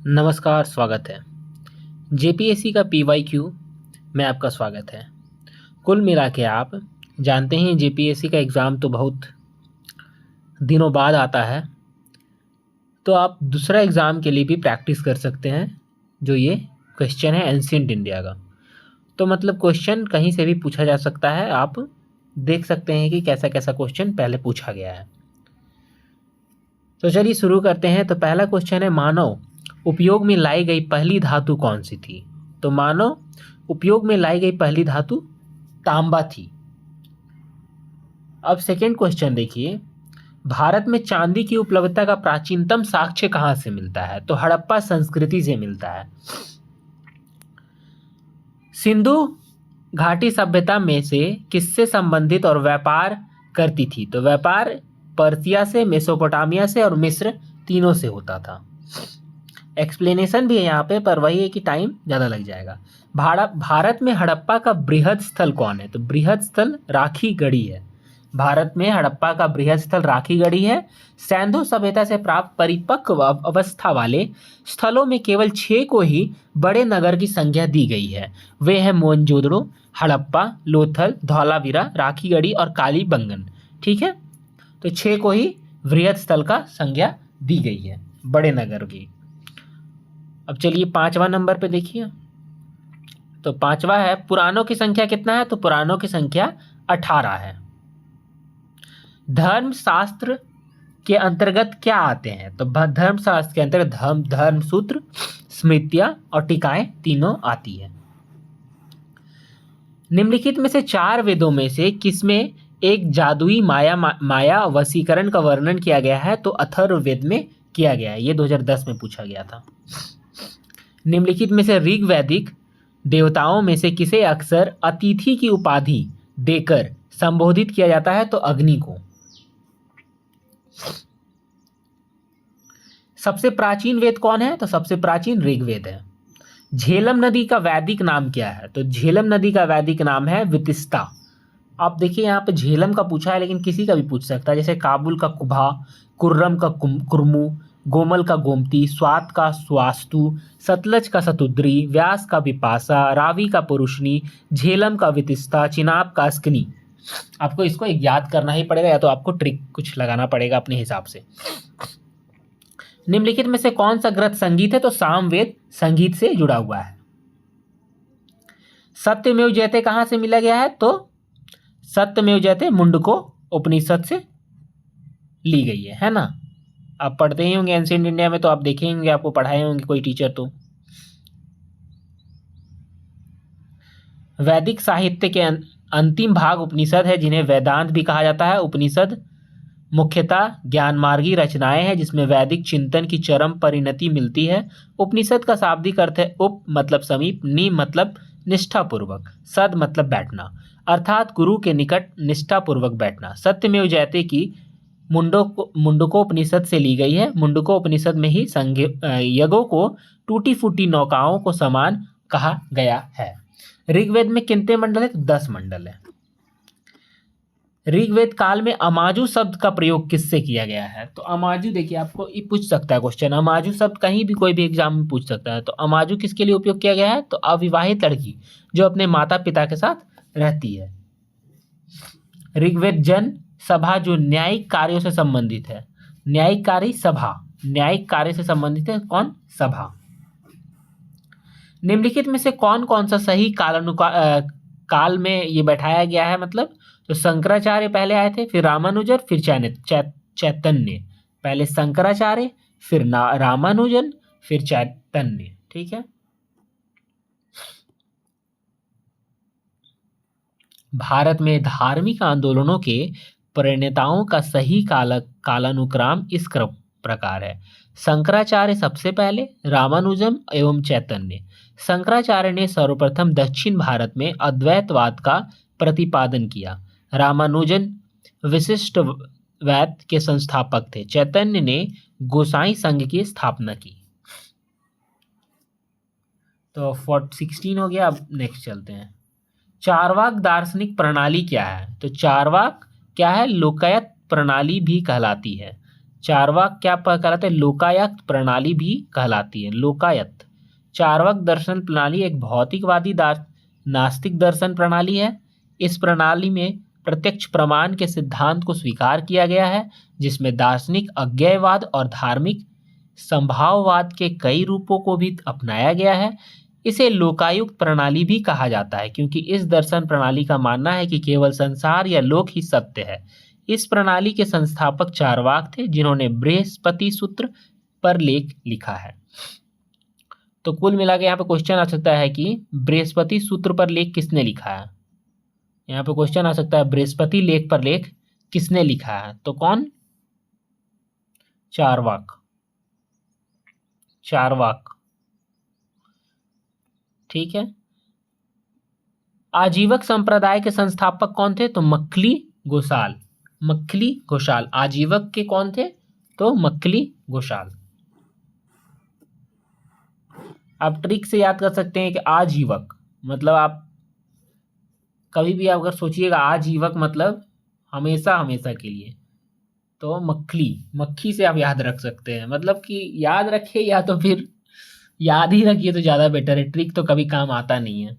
नमस्कार, स्वागत है। जेपीएससी का पीवाईक्यू में आपका स्वागत है। कुल मिला के आप जानते हैं जेपीएससी का एग्ज़ाम तो बहुत दिनों बाद आता है, तो आप दूसरा एग्ज़ाम के लिए भी प्रैक्टिस कर सकते हैं। जो ये क्वेश्चन है एंशिएंट इंडिया का, तो मतलब क्वेश्चन कहीं से भी पूछा जा सकता है। आप देख सकते हैं कि कैसा कैसा क्वेश्चन पहले पूछा गया है। तो चलिए शुरू करते हैं। तो पहला क्वेश्चन है, मानव उपयोग में लाई गई पहली धातु कौन सी थी? तो मानव उपयोग में लाई गई पहली धातु तांबा थी। अब सेकेंड क्वेश्चन देखिए, भारत में चांदी की उपलब्धता का प्राचीनतम साक्ष्य कहाँ से मिलता है? तो हड़प्पा संस्कृति से मिलता है। सिंधु घाटी सभ्यता में से किससे संबंधित और व्यापार करती थी? तो व्यापार पर्सिया से, मेसोपोटामिया से और मिस्र तीनों से होता था। एक्सप्लेनेशन भी है यहाँ पे, पर वही है कि टाइम ज़्यादा लग जाएगा। भारत में हड़प्पा का बृहद स्थल कौन है? तो बृहद स्थल राखी गढ़ी है। भारत में हड़प्पा का बृहद स्थल राखी गढ़ी है। सैंधो सभ्यता से प्राप्त परिपक्व अवस्था वाले स्थलों में केवल 6 को ही बड़े नगर की संज्ञा दी गई है। वे हैं मोहनजोदड़ो, हड़प्पा, लोथल, धौलावीरा, राखी गढ़ी और कालीबंगन। ठीक है, तो 6 को ही बृहद स्थल का संज्ञा दी गई है, बड़े नगर की। अब चलिए 5वां नंबर पे देखिए। तो 5वां है, पुराणों की संख्या कितना है? तो पुराणों की संख्या 18 है। धर्मशास्त्र के अंतर्गत क्या आते हैं? तो धर्मशास्त्र के अंतर्गत धर्मसूत्र, स्मृतियां और टीकाएं तीनों आती है। निम्नलिखित में से 4 वेदों में से किसमें एक जादुई माया वशीकरण का वर्णन किया गया है? तो अथर्ववेद में किया गया है। ये 2010 में पूछा गया था। निम्नलिखित में से ऋग्वैदिक देवताओं में से किसे अक्सर अतिथि की उपाधि देकर संबोधित किया जाता है? तो अग्नि को। सबसे प्राचीन वेद कौन है? तो सबसे प्राचीन ऋग्वेद है। झेलम नदी का वैदिक नाम क्या है? तो झेलम नदी का वैदिक नाम है वितिस्ता। आप देखिए यहाँ पे झेलम का पूछा है, लेकिन किसी का भी पूछ सकता है, जैसे काबुल का कुभा, कुर्रम का कुर्मू, गोमल का गोमती, स्वात का स्वास्तु, सतलज का सतुद्री, व्यास का विपासा, रावी का पुरुषनी, झेलम का वितिस्ता, चिनाब का अस्कनी। आपको इसको याद करना ही पड़ेगा, या तो आपको ट्रिक कुछ लगाना पड़ेगा अपने हिसाब से। निम्नलिखित में से कौन सा ग्रंथ संगीत है? तो सामवेद संगीत से जुड़ा हुआ है। सत्यमेव जयते कहां से मिला गया है? तो सत्यमेव जयते मुंडको उपनिषद से ली गई है ना। आप पढ़ते ही होंगे एंशिएंट इंडिया में, तो आप देखे होंगे, आपको पढ़ाए होंगे कोई टीचर। तो वैदिक साहित्य के अंतिम भाग उपनिषद है, जिन्हें वेदांत भी कहा जाता है। उपनिषद मुख्यतः ज्ञानमार्गी रचनाएं हैं, जिसमें वैदिक चिंतन की चरम परिणति मिलती है। उपनिषद का शाब्दिक अर्थ है उप मतलब समीप, नि मतलब निष्ठापूर्वक, सद मतलब बैठना, अर्थात गुरु के निकट निष्ठापूर्वक बैठना। सत्यमेव जयते की मुंडकोपनिषद से ली गई है। मुंडकोपनिषद में ही यज्ञों को टूटी फूटी नौकाओं को समान कहा गया है। ऋग्वेद में कितने मंडल है? तो 10 मंडल है। ऋग्वेद काल में अमाजु शब्द का प्रयोग किससे किया गया है? तो अमाजु देखिए, आपको ये पूछ सकता है क्वेश्चन। अमाजु शब्द कहीं भी कोई भी एग्जाम में पूछ सकता है। तो अमाजु किसके लिए उपयोग किया गया है? तो अविवाहित लड़की जो अपने माता पिता के साथ रहती है। ऋग्वेद जन सभा जो न्यायिक कार्यों से संबंधित है। न्यायिक कार्य सभा, न्यायिक कार्य से संबंधित है कौन? सभा। निम्नलिखित में से कौन कौन सा सही काल में ये बैठाया गया है? मतलब तो शंकराचार्य पहले आए थे, फिर रामानुजन, फिर चैतन्य। पहले शंकराचार्य, फिर रामानुजन, फिर चैतन्य। ठीक है। भारत में धार्मिक आंदोलनों के प्रणेताओं का सही कालानुक्रम इस प्रकार है। शंकराचार्य सबसे पहले, रामानुजन एवं चैतन्य। शंकराचार्य ने सर्वप्रथम दक्षिण भारत में अद्वैतवाद का प्रतिपादन किया। रामानुजन विशिष्टवैद के संस्थापक थे। चैतन्य ने गोसाई संघ की स्थापना की। तो 16 हो गया। अब नेक्स्ट चलते हैं। चारवाक दार्शनिक प्रणाली क्या है? तो चारवाक क्या है? लोकायत प्रणाली भी कहलाती है। चार्वाक क्या कहलाते हैं? लोकायत प्रणाली भी कहलाती है। लोकायत चार्वाक दर्शन प्रणाली एक भौतिकवादी नास्तिक दर्शन प्रणाली है। इस प्रणाली में प्रत्यक्ष प्रमाण के सिद्धांत को स्वीकार किया गया है, जिसमें दार्शनिक अज्ञेयवाद और धार्मिक संभाववाद के कई रूपों को भी अपनाया गया है। इसे लोकायुक्त प्रणाली भी कहा जाता है, क्योंकि इस दर्शन प्रणाली का मानना है कि केवल संसार या लोक ही सत्य है। इस प्रणाली के संस्थापक चार्वाक थे, जिन्होंने बृहस्पति सूत्र पर लेख लिखा है। तो कुल मिला के यहाँ पे क्वेश्चन आ सकता है कि बृहस्पति सूत्र पर लेख किसने लिखा है। यहाँ पे क्वेश्चन आ सकता है बृहस्पति लेख पर लेख किसने लिखा है, तो कौन? चार्वाक। चार्वाक, ठीक है। आजीवक संप्रदाय के संस्थापक कौन थे? तो मक्खली गोसाल। मक्खली गोसाल आजीवक के कौन थे? तो मक्खली गोसाल। आप ट्रिक से याद कर सकते हैं कि आजीवक मतलब आप कभी भी अगर सोचिएगा आजीवक मतलब हमेशा हमेशा के लिए, तो मक्खी से आप याद रख सकते हैं। मतलब कि याद रखिए या तो फिर याद ही रखिए तो ज़्यादा बेटर है, ट्रिक तो कभी काम आता नहीं है।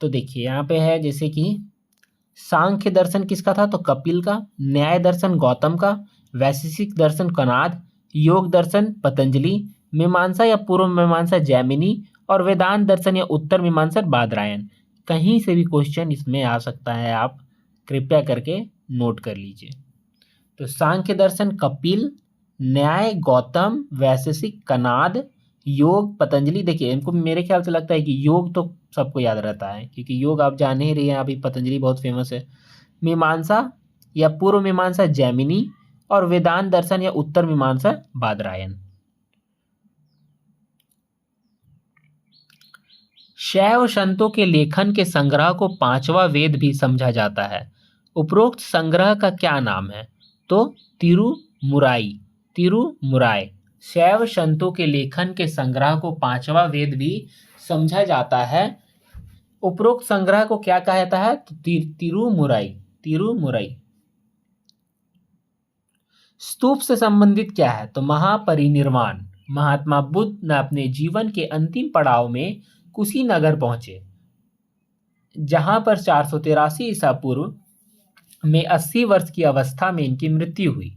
तो देखिए यहाँ पे है जैसे कि सांख्य दर्शन किसका था? तो कपिल का। न्याय दर्शन गौतम का। वैशेषिक दर्शन कणाद। योग दर्शन पतंजलि। मीमांसा या पूर्व मीमांसा जैमिनी। और वेदांत दर्शन या उत्तर मीमांसा बादरायण। कहीं से भी क्वेश्चन इसमें आ सकता है, आप कृपया करके नोट कर लीजिए। तो सांख्य दर्शन कपिल, न्याय गौतम, वैशेषिक कणाद, योग पतंजलि। देखिए इनको मेरे ख्याल से लगता है कि योग तो सबको याद रहता है, क्योंकि योग आप जान ही रही हैं, अभी पतंजलि बहुत फेमस है। मीमांसा या पूर्व मीमांसा जैमिनी। और वेदांत दर्शन या उत्तर मीमांसा बादरायण। शैव संतों के लेखन के संग्रह को पांचवा वेद भी समझा जाता है। उपरोक्त संग्रह का क्या नाम है? तो तिरुमुराई। तिरुमुराई। शैव संतों के लेखन के संग्रह को पांचवा वेद भी समझा जाता है। उपरोक्त संग्रह को क्या कहा जाता है? तो तिरुमुराई। तिरुमुराई। स्तूप से संबंधित क्या है? तो महापरिनिर्वाण। महात्मा बुद्ध ने अपने जीवन के अंतिम पड़ाव में कुशीनगर पहुंचे, जहां पर 483 ईसा पूर्व में 80 वर्ष की अवस्था में इनकी मृत्यु हुई,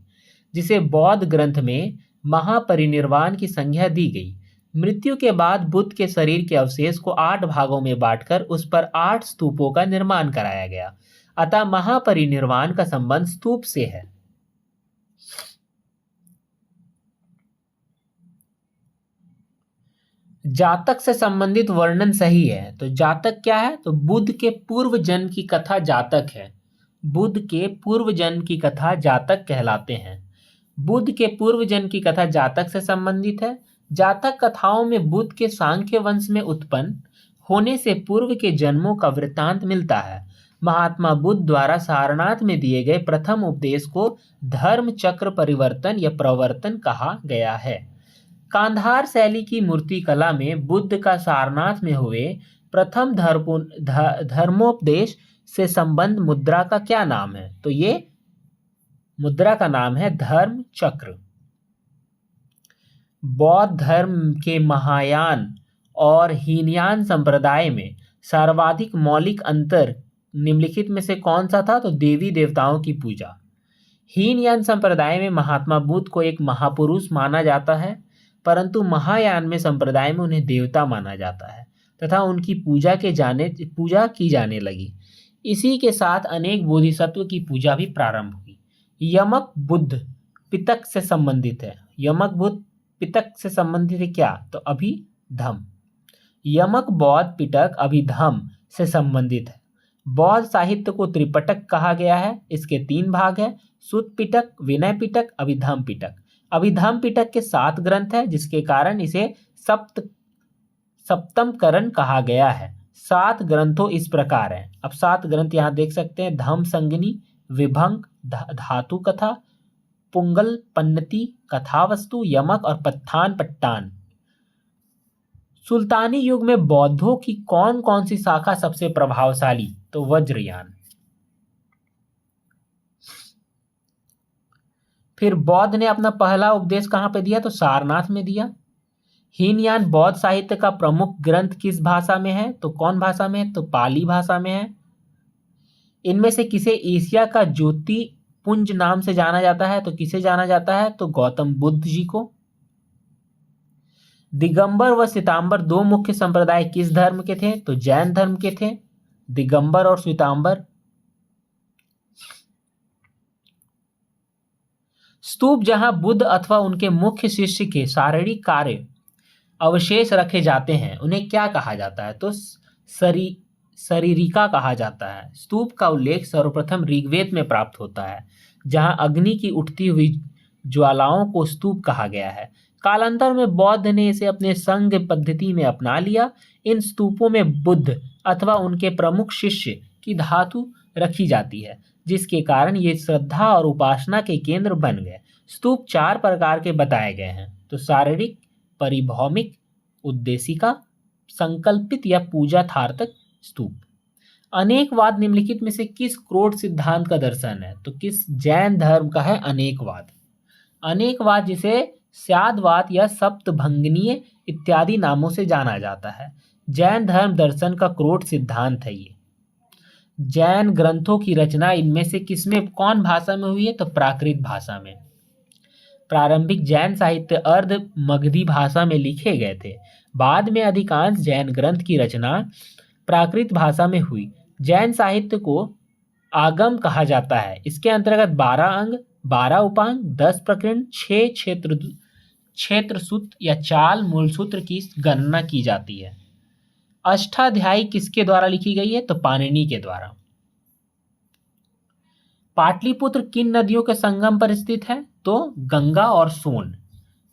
जिसे बौद्ध ग्रंथ में महापरिनिर्वाण की संज्ञा दी गई। मृत्यु के बाद बुद्ध के शरीर के अवशेष को 8 भागों में बांटकर उस पर 8 स्तूपों का निर्माण कराया गया। अतः महापरिनिर्वाण का संबंध स्तूप से है। जातक से संबंधित वर्णन सही है। तो जातक क्या है? तो बुद्ध के पूर्व जन्म की कथा जातक है। बुद्ध के पूर्व जन्म की कथा जातक कहलाते हैं। बुद्ध के पूर्व जन्म की कथा जातक से संबंधित है। जातक कथाओं में बुद्ध के सांख्य वंश में उत्पन्न होने से पूर्व के जन्मों का वृत्तांत मिलता है। महात्मा बुद्ध द्वारा सारनाथ में दिए गए प्रथम उपदेश को धर्म चक्र परिवर्तन या प्रवर्तन कहा गया है। कांधार शैली की मूर्ति कला में बुद्ध का सारनाथ में हुए प्रथम धर्मोपदेश से संबंध मुद्रा का क्या नाम है? तो ये मुद्रा का नाम है धर्म चक्र। बौद्ध धर्म के महायान और हीनयान संप्रदाय में सर्वाधिक मौलिक अंतर निम्नलिखित में से कौन सा था? तो देवी देवताओं की पूजा। हीनयान संप्रदाय में महात्मा बुद्ध को एक महापुरुष माना जाता है, परंतु महायान में संप्रदाय में उन्हें देवता माना जाता है तथा उनकी पूजा की जाने लगी। इसी के साथ अनेक बोधिसत्व की पूजा भी प्रारंभ हुई। यमक बुद्ध पितक से संबंधित है। यमक बुद्ध पितक से संबंधित है क्या? तो अभिधम। यमक बौद्ध पिटक अभिधम से संबंधित है। बौद्ध साहित्य को त्रिपिटक कहा गया है। इसके 3 भाग है, सुत्त पिटक, विनय पिटक, अभिधम पिटक। अभिधम पिटक के 7 ग्रंथ है, जिसके कारण इसे सप्तम करण कहा गया है। 7 ग्रंथों इस प्रकार हैं। अब 7 ग्रंथ यहाँ देख सकते हैं। धम्म संगिनी, विभंग, धातु कथा, पुंगल पन्नति, कथावस्तु, यमक और पत्थान पट्टान। सुल्तानी युग में बौद्धों की कौन कौन सी शाखा सबसे प्रभावशाली? तो वज्रयान। फिर बौद्ध ने अपना पहला उपदेश कहाँ पे दिया? तो सारनाथ में दिया। हीनयान बौद्ध साहित्य का प्रमुख ग्रंथ किस भाषा में है? तो कौन भाषा में है? तो पाली भाषा में है। इनमें से किसे एशिया का ज्योति पुंज नाम से जाना जाता है? तो किसे जाना जाता है? तो गौतम बुद्ध जी को। दिगंबर व श्वेतांबर दो मुख्य संप्रदाय किस धर्म के थे? तो जैन धर्म के थे, दिगंबर और श्वेतांबर। स्तूप जहां बुद्ध अथवा उनके मुख्य शिष्य के शारीरिक कार्य अवशेष रखे जाते हैं उन्हें क्या कहा जाता है? तो शरीरिका कहा जाता है। स्तूप का उल्लेख सर्वप्रथम ऋग्वेद में प्राप्त होता है, जहां अग्नि की उठती हुई ज्वालाओं को स्तूप कहा गया है। कालांतर में बौद्ध ने इसे अपने संघ पद्धति में अपना लिया। इन स्तूपों में बुद्ध अथवा उनके प्रमुख शिष्य की धातु रखी जाती है, जिसके कारण ये श्रद्धा और उपासना के केंद्र बन गए। स्तूप 4 प्रकार के बताए गए हैं, तो शारीरिक, परिभौमिक, उद्देशिका, संकल्पित या पूजार्थक स्तूप। अनेकवाद निम्नलिखित में से किस क्रोध सिद्धांत का दर्शन है? तो किस जैन धर्म का है अनेकवाद। अनेकवाद जिसे स्यादवाद या सप्तभंगनीय इत्यादि नामों से जाना जाता है, जैन धर्म दर्शन का क्रोध सिद्धांत है। ये जैन ग्रंथों की रचना इनमें से किसमें, कौन भाषा में हुई है? तो प्राकृत भाषा में। प्रारंभिक जैन साहित्य अर्ध मगधी भाषा में लिखे गए थे। बाद में अधिकांश जैन ग्रंथ की रचना प्राकृत भाषा में हुई। जैन साहित्य को आगम कहा जाता है। इसके अंतर्गत 12 अंग, 12 उपांग, 10 प्रकरण, 6 क्षेत्र सूत्र या चाल मूल सूत्र की गणना की जाती है। अष्टाध्यायी किसके द्वारा लिखी गई है? तो पाणिनि के द्वारा। पाटलिपुत्र किन नदियों के संगम पर स्थित है? तो गंगा और सोन।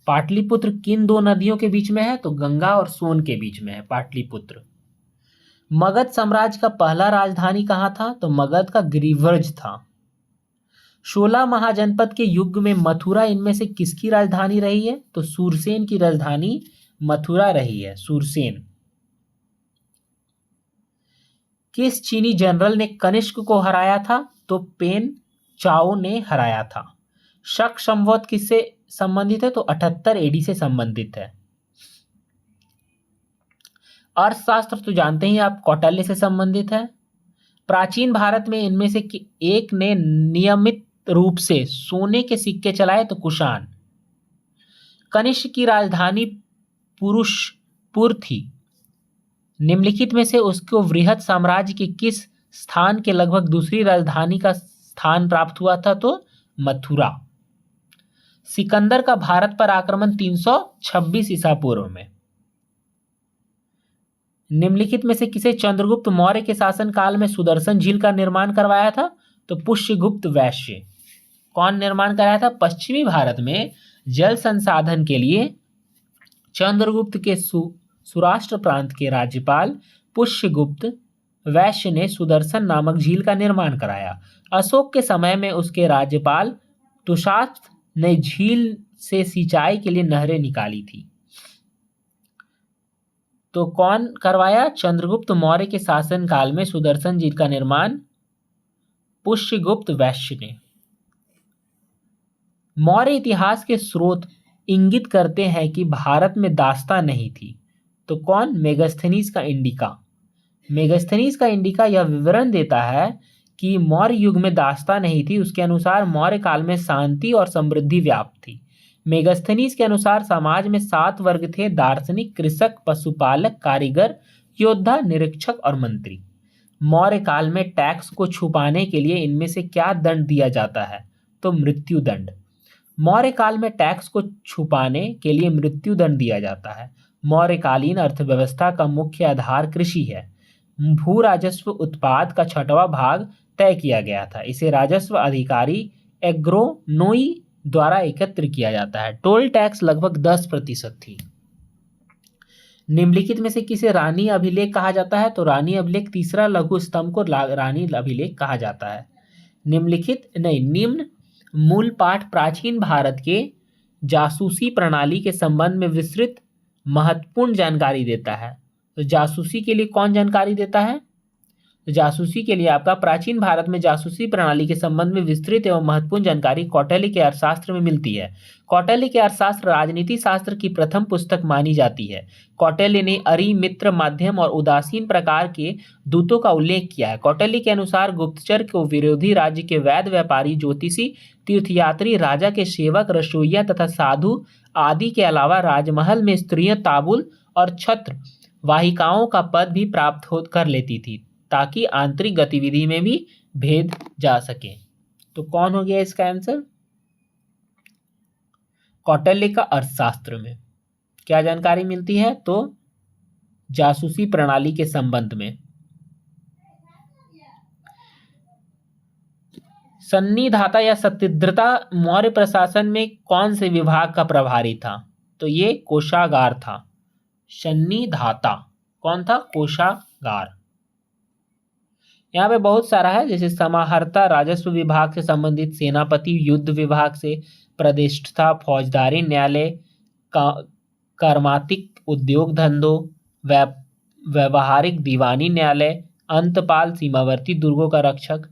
पाटलिपुत्र किन दो नदियों के बीच में है? तो गंगा और सोन के बीच में है पाटलिपुत्र। मगध साम्राज्य का पहला राजधानी कहाँ था? तो मगध का गिरिव्रज था। 16 महाजनपद के युग में मथुरा इनमें से किसकी राजधानी रही है? तो सूरसेन की राजधानी मथुरा रही है, सूरसेन। किस चीनी जनरल ने कनिष्क को हराया था? तो पेन चाओ ने हराया था। शक संवत किससे संबंधित है? तो 78 एडी से संबंधित है। अर्थशास्त्र तो जानते ही आप, कौटिल्य से संबंधित है। प्राचीन भारत में इनमें से एक ने नियमित रूप से सोने के सिक्के चलाए? तो कुषाण। कनिष्क की राजधानी पुरुषपुर थी। निम्नलिखित में से उसको वृहद साम्राज्य के किस स्थान के लगभग दूसरी राजधानी का स्थान प्राप्त हुआ था? तो मथुरा। सिकंदर का भारत पर आक्रमण 326 ईसा पूर्व में। निम्नलिखित में से किसे चंद्रगुप्त मौर्य के शासन काल में सुदर्शन झील का निर्माण करवाया था? तो पुष्यगुप्त वैश्य। कौन निर्माण कराया था? पश्चिमी भारत में जल संसाधन के लिए चंद्रगुप्त के सुराष्ट्र प्रांत के राज्यपाल पुष्यगुप्त वैश्य ने सुदर्शन नामक झील का निर्माण कराया। अशोक के समय में उसके राज्यपाल तुषास्थ ने झील से सिंचाई के लिए नहरें निकाली थी। तो कौन करवाया? चंद्रगुप्त मौर्य के शासन काल में सुदर्शन झील का निर्माण पुष्यगुप्त वैश्य ने। मौर्य इतिहास के स्रोत इंगित करते हैं कि भारत में दास्ता नहीं थी। तो कौन? मेगास्थनीज का इंडिका। मेगास्थनीज का इंडिका यह विवरण देता है कि मौर्य युग में दास्ता नहीं थी। उसके अनुसार मौर्य काल में शांति और समृद्धि व्याप्त थी। मेगास्थनीज के अनुसार समाज में 7 वर्ग थे: दार्शनिक, कृषक, पशुपालक, कारीगर, योद्धा, निरीक्षक और मंत्री। मौर्य काल में टैक्स को छुपाने के लिए इनमें से क्या दंड दिया जाता है? तो मृत्यु दंड। मौर्य काल में टैक्स को छुपाने के लिए मृत्यु दंड दिया जाता है। मौर्यकालीन अर्थव्यवस्था का मुख्य आधार कृषि है। भू राजस्व उत्पाद का 6वां भाग तय किया गया था। इसे राजस्व अधिकारी एग्रोनोई द्वारा एकत्र किया जाता है। टोल टैक्स लगभग 10% थी। निम्नलिखित में से किसे रानी अभिलेख कहा जाता है? तो रानी अभिलेख तीसरा लघु स्तंभ को रानी अभिलेख कहा जाता है। निम्न मूल पाठ प्राचीन भारत के जासूसी प्रणाली के संबंध में विस्तृत महत्वपूर्ण जानकारी देता है। तो जासूसी के लिए कौन जानकारी देता है? जासूसी के लिए आपका प्राचीन भारत में जासूसी प्रणाली के संबंध में विस्तृत एवं महत्वपूर्ण जानकारी कौटिल्य के अर्थशास्त्र में मिलती है। कौटिल्य के अर्थशास्त्र राजनीति शास्त्र की प्रथम पुस्तक मानी जाती है। कौटिल्य ने अरि, मित्र, मध्यम और उदासीन प्रकार के दूतों का उल्लेख किया है। कौटिल्य के अनुसार गुप्तचर को विरोधी राज्य के वैद्य, व्यापारी, ज्योतिषी, तीर्थयात्री, राजा के सेवक, रसोइया तथा साधु आदि के अलावा राजमहल में स्त्रियां ताबूल और छत्र वाहिकाओं का पद भी प्राप्त हो कर लेती थी, ताकि आंतरिक गतिविधि में भी भेद जा सके। तो कौन हो गया इसका आंसर? कौटिल्य का अर्थशास्त्र में क्या जानकारी मिलती है? तो जासूसी प्रणाली के संबंध में। सन्निधाता या सत्तिद्रता मौर्य प्रशासन में कौन से विभाग का प्रभारी था? तो ये कोषागार था। सन्निधाता कौन था? कोषागार। यहाँ पे बहुत सारा है, जैसे समाहर्ता राजस्व विभाग से संबंधित, सेनापति युद्ध विभाग से, प्रतिष्ठा फौजदारी न्यायालय, कर्मातिक उद्योग धंधों, व्यवहारिक दीवानी न्यायालय, अंतपाल सीमावर्ती दुर्गों का रक्षक।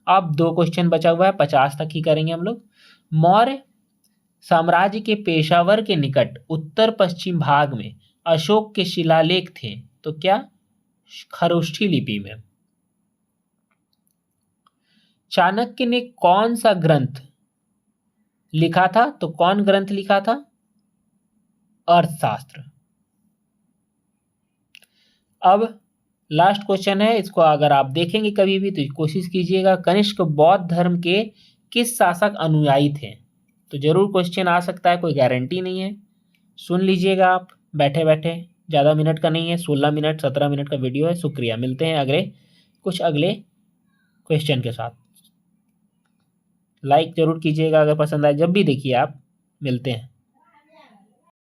अब 2 क्वेश्चन बचा हुआ है, 50 तक ही करेंगे हम लोग। मौर्य साम्राज्य के पेशावर के निकट उत्तर पश्चिम भाग में अशोक के शिलालेख थे, तो क्या? खरोष्ठी लिपि में। चाणक्य ने कौन सा ग्रंथ लिखा था? तो कौन ग्रंथ लिखा था? अर्थशास्त्र। अब लास्ट क्वेश्चन है, इसको अगर आप देखेंगे कभी भी तो कोशिश कीजिएगा, कनिष्क बौद्ध धर्म के किस शासक अनुयायी थे? तो जरूर क्वेश्चन आ सकता है, कोई गारंटी नहीं है। सुन लीजिएगा आप बैठे बैठे, ज़्यादा मिनट का नहीं है, 16 मिनट 17 मिनट का वीडियो है। शुक्रिया, मिलते हैं अगले क्वेश्चन के साथ। लाइक जरूर कीजिएगा अगर पसंद आए, जब भी देखिए आप। मिलते हैं।